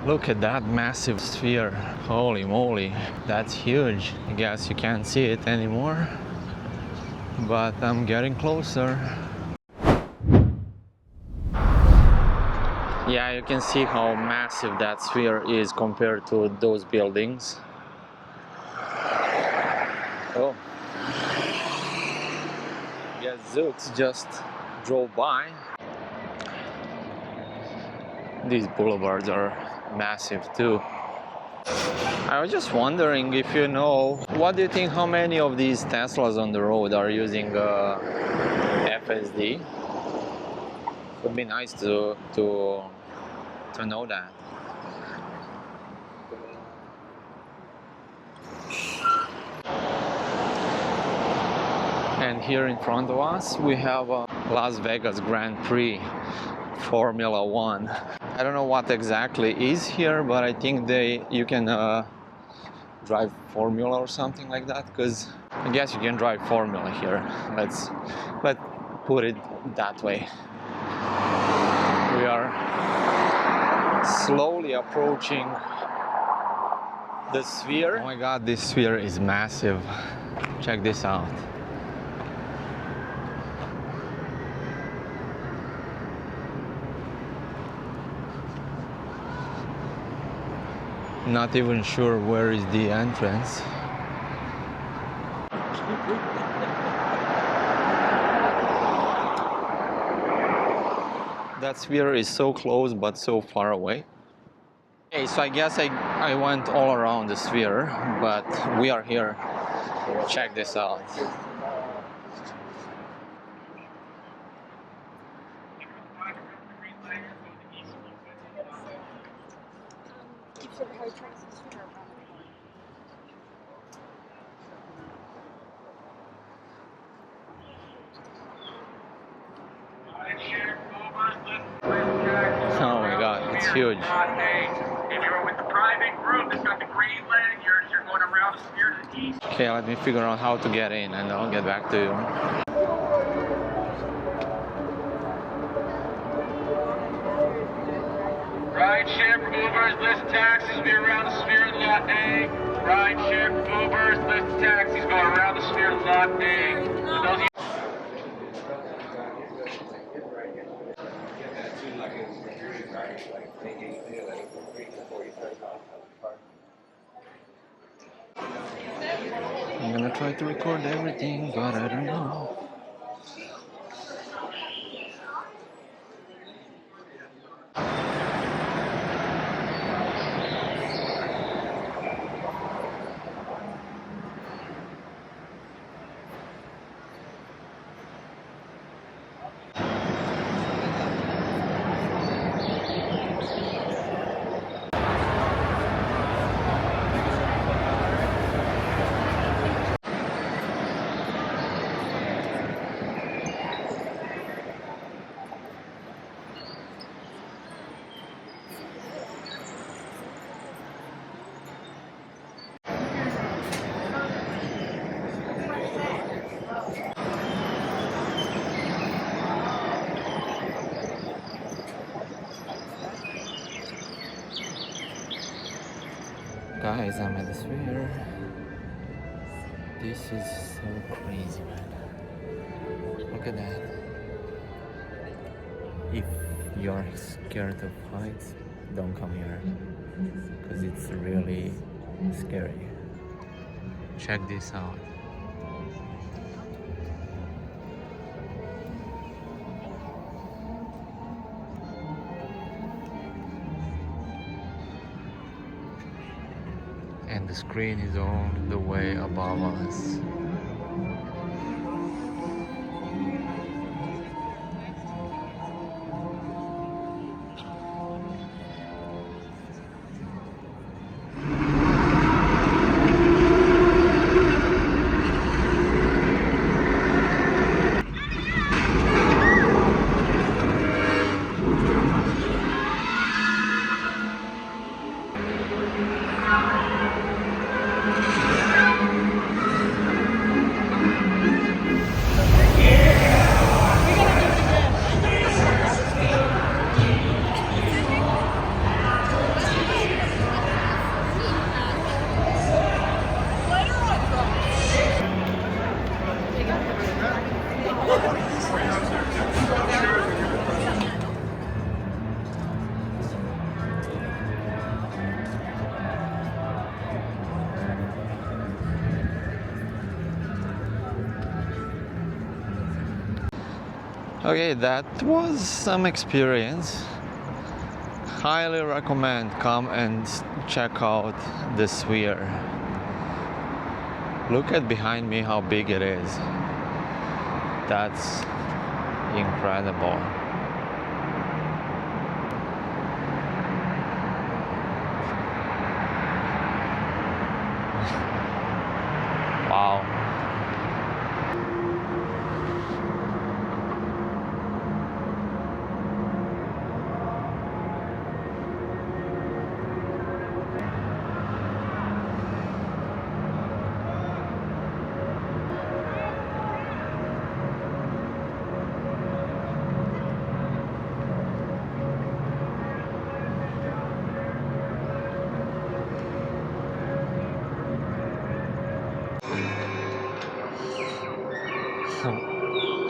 Look at that massive sphere. Holy moly, that's huge. I guess you can't see it anymore, but I'm getting closer. Yeah, you can see how massive that sphere is compared to those buildings. Oh, I guess Zooks just drove by. These boulevards are massive too. I was just wondering if you know, what do you think, how many of these Teslas on the road are using FSD? Would be nice to know that. And here in front of us we have a Las Vegas Grand Prix Formula 1. I don't know what exactly is here, but I think you can drive Formula or something like that, because I guess you can drive Formula here. Let's put it that way. We are slowly approaching the sphere. Oh my god, this sphere is massive. Check this out. Not even sure where is the entrance. That sphere is so close but so far away. Okay, so I guess I went all around the sphere, but we are here. Check this out. Oh my god, it's huge. If you're with the private group that's got the green leg, you're going around the sphere to the east. Okay, let me figure out how to get in and I'll get back to you. Rideshare Ubers, list taxis, be around the sphere in lot A. Rideshare Ubers, list taxis, go around the sphere in lot A. For those of you I'm gonna try to record everything, but I don't know. Guys, I'm at the sphere. This is so crazy, man. Look at that. If you're scared of heights, don't come here, because it's really scary. Check this out. And the screen is all the way above us. Okay, that was some experience. Highly recommend come and check out the sphere. Look at behind me how big it is. That's incredible. Wow.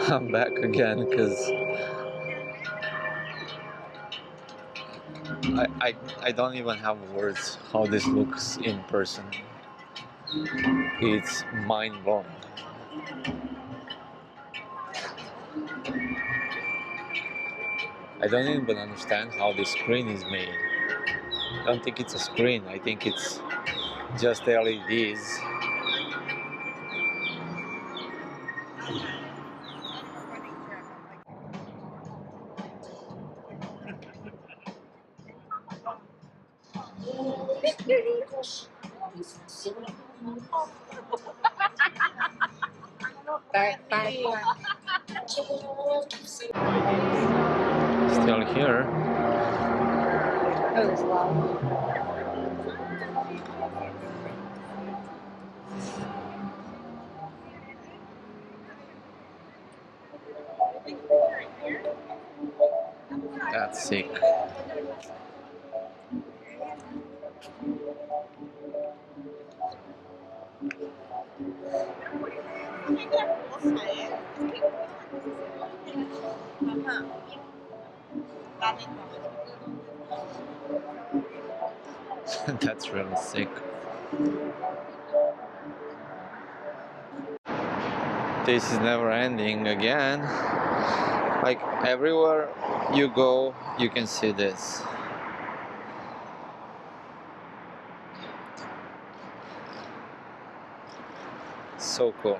I'm back again because I don't even have words how this looks in person. It's mind-blowing. I don't even understand how this screen is made. I don't think it's a screen, I think it's just LEDs. Still here. That's sick. That's really sick. This is never ending again. Like everywhere you go, you can see this. So cool.